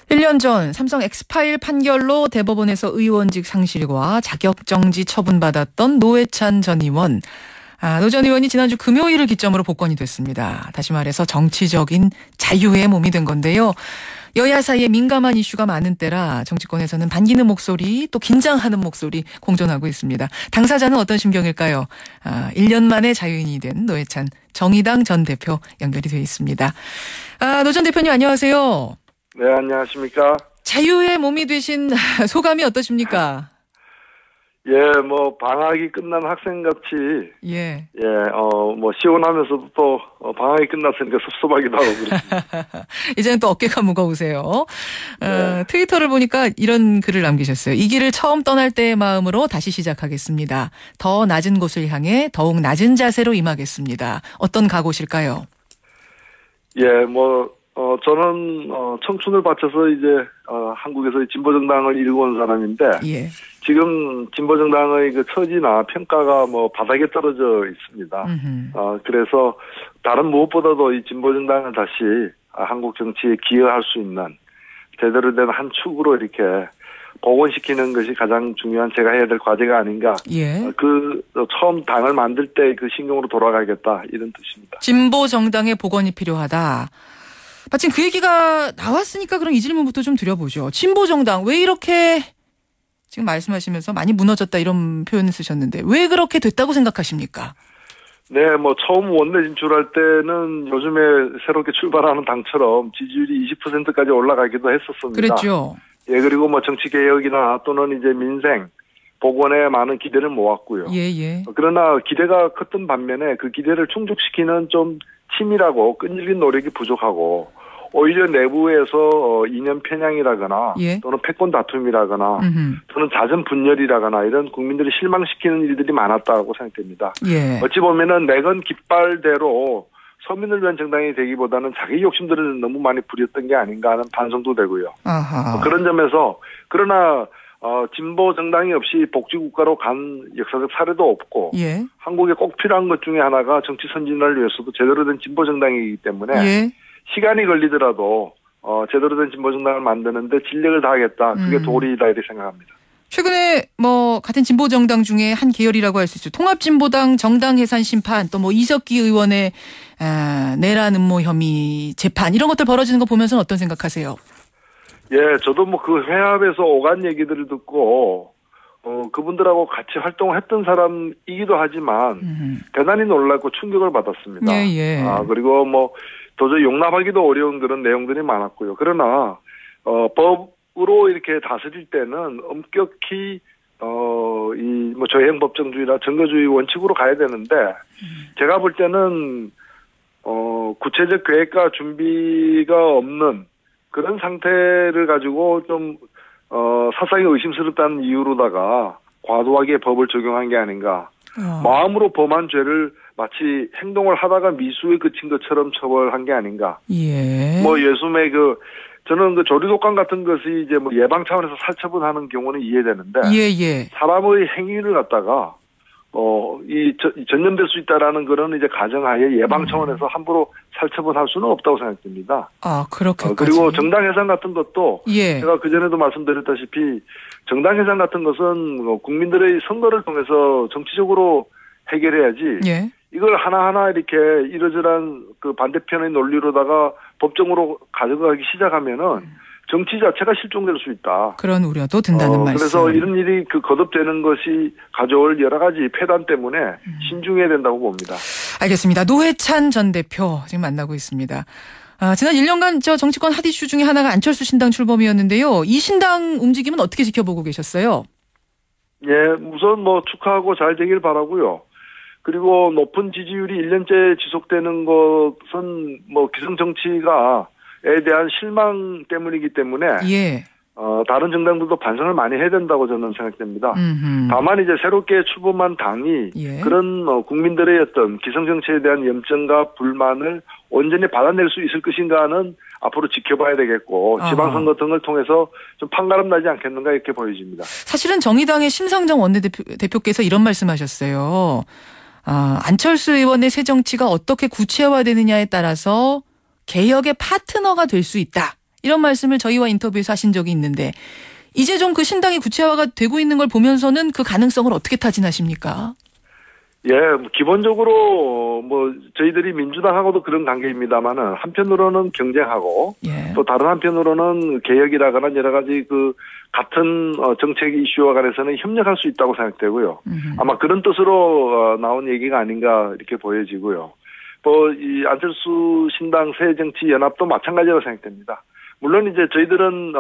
1년 전 삼성 엑스파일 판결로 대법원에서 의원직 상실과 자격정지 처분받았던 노회찬 전 의원. 노 전 의원이 지난주 금요일을 기점으로 복권이 됐습니다. 다시 말해서 정치적인 자유의 몸이 된 건데요. 여야 사이에 민감한 이슈가 많은 때라 정치권에서는 반기는 목소리 또 긴장하는 목소리 공존하고 있습니다. 당사자는 어떤 심경일까요? 1년 만에 자유인이 된 노회찬 정의당 전 대표 연결이 되어 있습니다. 노 전 대표님 안녕하세요. 네, 안녕하십니까. 자유의 몸이 되신 소감이 어떠십니까? 예, 방학이 끝난 학생같이. 예. 시원하면서도 또, 방학이 끝났으니까 섭섭하기도 하고 그렇습니다. 이제는 또 어깨가 무거우세요. 네. 트위터를 보니까 이런 글을 남기셨어요. 이 길을 처음 떠날 때의 마음으로 다시 시작하겠습니다. 더 낮은 곳을 향해 더욱 낮은 자세로 임하겠습니다. 어떤 각오실까요? 예, 저는, 청춘을 바쳐서 이제, 한국에서 진보정당을 일궈온 사람인데. 예. 지금 진보정당의 그 처지나 평가가 바닥에 떨어져 있습니다. 그래서 다른 무엇보다도 이 진보정당을 다시 한국 정치에 기여할 수 있는 제대로 된 한 축으로 이렇게 복원시키는 것이 가장 중요한 제가 해야 될 과제가 아닌가. 예. 처음 당을 만들 때 그 신경으로 돌아가겠다 이런 뜻입니다. 진보정당의 복원이 필요하다. 마침 그 얘기가 나왔으니까 그럼 이 질문부터 좀 드려보죠. 진보정당 왜 이렇게 지금 말씀하시면서 많이 무너졌다 이런 표현을 쓰셨는데 왜 그렇게 됐다고 생각하십니까? 네, 처음 원내 진출할 때는 요즘에 새롭게 출발하는 당처럼 지지율이 20%까지 올라가기도 했었습니다. 그랬죠. 예, 그리고 정치 개혁이나 또는 이제 민생 복원에 많은 기대를 모았고요. 예. 그러나 기대가 컸던 반면에 그 기대를 충족시키는 좀 치밀하고 끈질긴 노력이 부족하고 오히려 내부에서 이념 편향이라거나 예. 또는 패권 다툼이라거나 또는 잦은 분열이라거나 이런 국민들을 실망시키는 일들이 많았다고 생각됩니다. 예. 어찌 보면은 내건 깃발대로 서민을 위한 정당이 되기보다는 자기 욕심들을 너무 많이 부렸던 게 아닌가 하는 반성도 되고요. 아하. 그런 점에서 그러나 진보 정당이 없이 복지국가로 간 역사적 사례도 없고 예. 한국에 꼭 필요한 것 중에 하나가 정치 선진화를 위해서도 제대로 된 진보 정당이기 때문에 예. 시간이 걸리더라도 제대로 된 진보 정당을 만드는데 진력을 다하겠다. 그게 도리다 이렇게 생각합니다. 최근에 같은 진보 정당 중에 한 계열이라고 할 수 있죠. 통합진보당 정당 해산 심판 또 이석기 의원의 내란 음모 혐의 재판 이런 것들 벌어지는 거 보면서는 어떤 생각하세요? 예, 저도 그 회합에서 오간 얘기들을 듣고 그분들하고 같이 활동을 했던 사람이기도 하지만 대단히 놀랐고 충격을 받았습니다. 예. 그리고 도저히 용납하기도 어려운 그런 내용들이 많았고요. 그러나 법으로 이렇게 다스릴 때는 엄격히 저행법정주의나 증거주의 원칙으로 가야 되는데 제가 볼 때는 구체적 계획과 준비가 없는 그런 상태를 가지고 좀 사상이 의심스럽다는 이유로다가 과도하게 법을 적용한 게 아닌가. 마음으로 범한 죄를 마치 행동을 하다가 미수에 그친 것처럼 처벌한 게 아닌가. 예. 예숨의 저는 조류독감 같은 것이 이제 예방 차원에서 살처분하는 경우는 이해되는데. 예. 사람의 행위를 갖다가 전염될 수 있다라는 거는 이제 가정하에 예방 차원에서 함부로 살처분할 수는 없다고 생각됩니다. 그렇게까지. 그리고 정당 해산 같은 것도 예. 제가 그전에도 말씀드렸다시피 정당 해산 같은 것은 국민들의 선거를 통해서 정치적으로 해결해야지. 예. 이걸 하나하나 이렇게 이러저러한 그 반대편의 논리로다가 법정으로 가져가기 시작하면은 정치 자체가 실종될 수 있다. 그런 우려도 든다는 말씀. 그래서 이런 일이 거듭되는 것이 가져올 여러 가지 폐단 때문에 신중해야 된다고 봅니다. 알겠습니다. 노회찬 전 대표 지금 만나고 있습니다. 지난 1년간 정치권 핫 이슈 중에 하나가 안철수 신당 출범이었는데요. 이 신당 움직임은 어떻게 지켜보고 계셨어요? 예, 우선 축하하고 잘 되길 바라고요. 그리고 높은 지지율이 1년째 지속되는 것은 기성정치가에 대한 실망 때문이기 때문에 예. 다른 정당들도 반성을 많이 해야 된다고 저는 생각됩니다. 다만 이제 새롭게 출범한 당이 예. 그런 국민들의 어떤 기성정치에 대한 염증과 불만을 온전히 받아낼 수 있을 것인가는 앞으로 지켜봐야 되겠고 지방선거 등을 통해서 좀 판가름 나지 않겠는가 이렇게 보여집니다. 사실은 정의당의 심상정 원내대표께서 이런 말씀하셨어요. 안철수 의원의 새 정치가 어떻게 구체화되느냐에 따라서 개혁의 파트너가 될 수 있다. 이런 말씀을 저희와 인터뷰에서 하신 적이 있는데 이제 좀 그 신당이 구체화가 되고 있는 걸 보면서는 그 가능성을 어떻게 타진하십니까? 예, 기본적으로 저희들이 민주당하고도 그런 관계입니다만은 한편으로는 경쟁하고 예. 또 다른 한편으로는 개혁이라거나 여러 가지 그 같은 정책 이슈와 관해서는 협력할 수 있다고 생각되고요. 아마 그런 뜻으로 나온 얘기가 아닌가 이렇게 보여지고요. 이 안철수 신당 새정치연합도 마찬가지라고 생각됩니다. 물론 이제 저희들은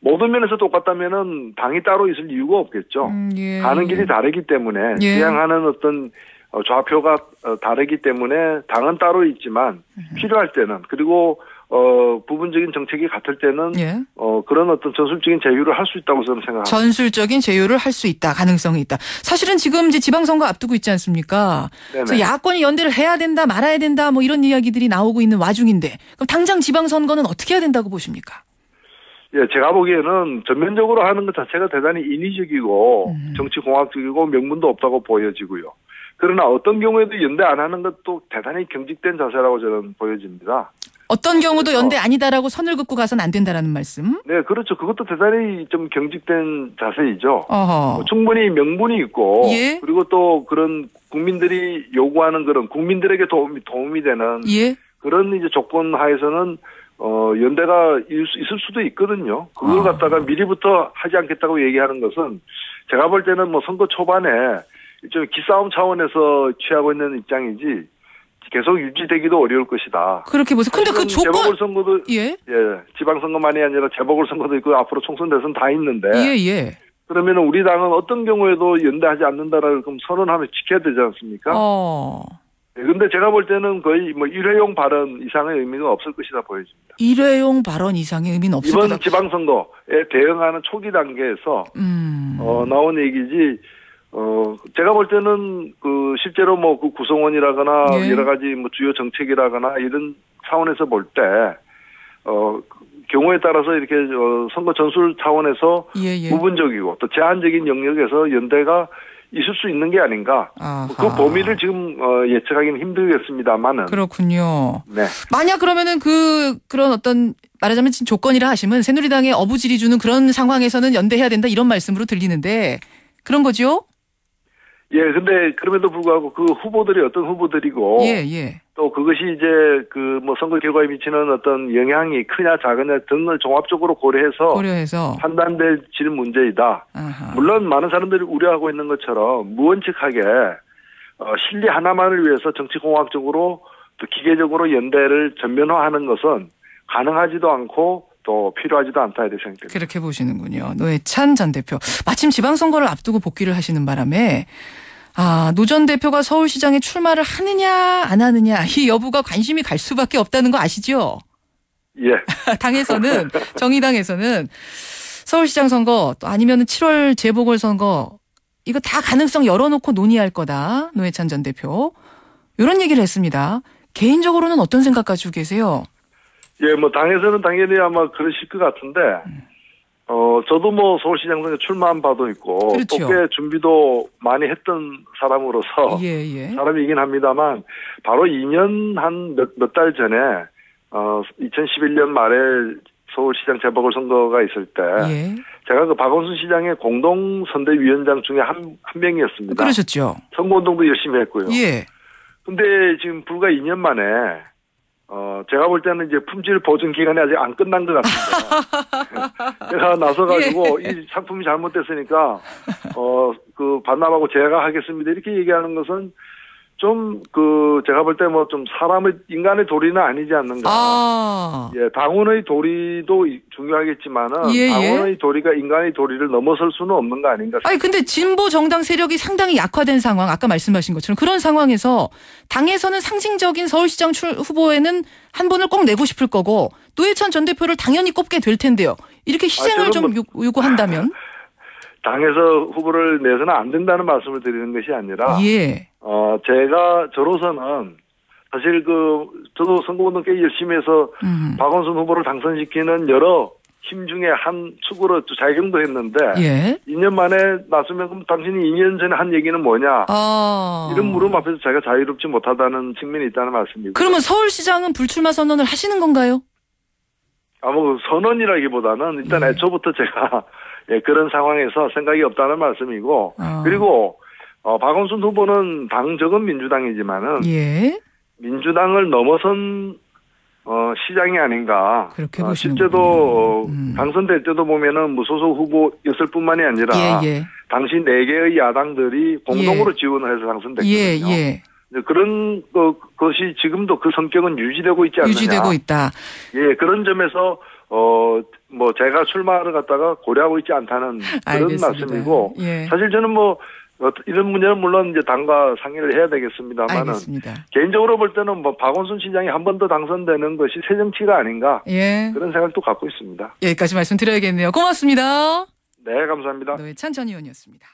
모든 면에서 똑같다면은 당이 따로 있을 이유가 없겠죠. 예. 가는 길이 다르기 때문에 지향하는 어떤 좌표가 다르기 때문에 당은 따로 있지만 필요할 때는 그리고 부분적인 정책이 같을 때는 예. 그런 어떤 전술적인 제휴를 할 수 있다고 저는 생각합니다. 전술적인 제휴를 할 수 있다. 가능성이 있다. 사실은 지금 이제 지방선거 앞두고 있지 않습니까? 그래서 야권이 연대를 해야 된다 말아야 된다 뭐 이런 이야기들이 나오고 있는 와중인데 그럼 당장 지방선거는 어떻게 해야 된다고 보십니까? 예, 제가 보기에는 전면적으로 하는 것 자체가 대단히 인위적이고 정치공학적이고 명분도 없다고 보여지고요. 그러나 어떤 경우에도 연대 안 하는 것도 대단히 경직된 자세라고 저는 보여집니다. 어떤 경우도 연대 아니다라고 선을 긋고 가서는 안 된다라는 말씀? 네, 그렇죠. 그것도 대단히 좀 경직된 자세이죠. 충분히 명분이 있고 예? 그리고 또 그런 국민들이 요구하는 그런 국민들에게 도움이 되는 예? 그런 이제 조건 하에서는 연대가 있을 수도 있거든요. 그걸 갖다가 미리부터 하지 않겠다고 얘기하는 것은 제가 볼 때는 선거 초반에 좀 기싸움 차원에서 취하고 있는 입장이지 계속 유지되기도 어려울 것이다. 그렇게 보세요. 근데 그 조건 재보궐선거도 예, 지방선거만이 아니라 재보궐선거도 있고 앞으로 총선 대선 다 있는데 예. 그러면 우리 당은 어떤 경우에도 연대하지 않는다라고 그럼 선언하면 지켜야 되지 않습니까? 근데 제가 볼 때는 거의 일회용 발언 이상의 의미가 없을 것이다 보여집니다. 일회용 발언 이상의 의미는 없을 거다. 이번 지방선거에 대응하는 초기 단계에서 나온 얘기지. 제가 볼 때는 실제로 그 구성원이라거나 여러 가지 주요 정책이라거나 이런 차원에서 볼 때 경우에 따라서 이렇게 선거 전술 차원에서 부분적이고 또 제한적인 영역에서 연대가 있을 수 있는 게 아닌가. 그 범위를 지금 예측하기는 힘들겠습니다만은. 그렇군요. 네. 만약 그러면은 그런 어떤 말하자면 지금 조건이라 하시면 새누리당의 어부질이 주는 그런 상황에서는 연대해야 된다 이런 말씀으로 들리는데 그런 거죠? 예, 근데 그럼에도 불구하고 그 후보들이 어떤 후보들이고. 또 그것이 이제 선거 결과에 미치는 어떤 영향이 크냐 작으냐 등을 종합적으로 고려해서 판단될 문제이다. 물론 많은 사람들이 우려하고 있는 것처럼 무원칙하게 실리 하나만을 위해서 정치공학적으로 또 기계적으로 연대를 전면화하는 것은 가능하지도 않고 또 필요하지도 않다 이렇게 생각됩니다. 그렇게 보시는군요. 노회찬 전 대표. 마침 지방선거를 앞두고 복귀를 하시는 바람에 노 전 대표가 서울시장에 출마를 하느냐 안 하느냐 이 여부가 관심이 갈 수밖에 없다는 거 아시죠? 예. 당에서는 정의당에서는 서울시장 선거 또 아니면 7월 재보궐선거 이거 다 가능성 열어놓고 논의할 거다. 노회찬 전 대표. 이런 얘기를 했습니다. 개인적으로는 어떤 생각 가지고 계세요? 예, 당에서는 당연히 아마 그러실 것 같은데, 저도 서울시장 선거 출마한 바도 있고, 그렇죠. 또 꽤 준비도 많이 했던 사람으로서, 사람이긴 합니다만, 바로 2년 한 몇 달 전에, 2011년 말에 서울시장 재보궐선거가 있을 때, 제가 박원순 시장의 공동선대위원장 중에 한 명이었습니다. 그러셨죠. 선거운동도 열심히 했고요. 근데 지금 불과 2년 만에, 제가 볼 때는 이제 품질 보증 기간이 아직 안 끝난 것 같습니다. 제가 나서가지고 이 상품이 잘못됐으니까, 반납하고 제가 하겠습니다. 이렇게 얘기하는 것은 좀 제가 볼 때 좀 인간의 도리는 아니지 않는가. 예, 당원의 도리도 중요하겠지만은 당원의 도리가 인간의 도리를 넘어설 수는 없는 거 아닌가. 근데 진보 정당 세력이 상당히 약화된 상황, 아까 말씀하신 것처럼 그런 상황에서 당에서는 상징적인 서울시장 후보에는 한 분을 꼭 내고 싶을 거고 노회찬 전 대표를 당연히 꼽게 될 텐데요. 이렇게 희생을 좀 요구한다면? 당에서 후보를 내서는 안 된다는 말씀을 드리는 것이 아니라, 저로서는 사실 저도 선거운동 꽤 열심히 해서 박원순 후보를 당선시키는 여러 힘 중에 한 축으로 자경도 했는데, 2년 만에 나서면 그럼 당신이 2년 전에 한 얘기는 뭐냐? 이런 물음 앞에서 제가 자유롭지 못하다는 측면이 있다는 말씀이고. 그러면 서울시장은 불출마 선언을 하시는 건가요? 뭐 선언이라기보다는 일단 예. 애초부터 제가 예, 그런 상황에서 생각이 없다는 말씀이고 그리고 박원순 후보는 당적은 민주당이지만은 예. 민주당을 넘어선 시장이 아닌가. 그렇게 보시는 실제도 당선될 때도 보면은 무소속 후보였을 뿐만이 아니라 예. 당시 4개의 야당들이 공동으로 지원을 해서 당선됐거든요. 예. 그런 것이 지금도 그 성격은 유지되고 있지 않느냐. 유지되고 있다. 예, 그런 점에서 뭐 제가 출마를 갖다가 고려하고 있지 않다는 그런 알겠습니다. 말씀이고 예. 사실 저는 뭐 이런 문제는 물론 이제 당과 상의를 해야 되겠습니다만은 알겠습니다. 개인적으로 볼 때는 뭐 박원순 시장이 한 번 더 당선되는 것이 새 정치가 아닌가 예. 그런 생각도 갖고 있습니다. 여기까지 말씀드려야겠네요. 고맙습니다. 네, 감사합니다. 노회찬 전 의원이었습니다.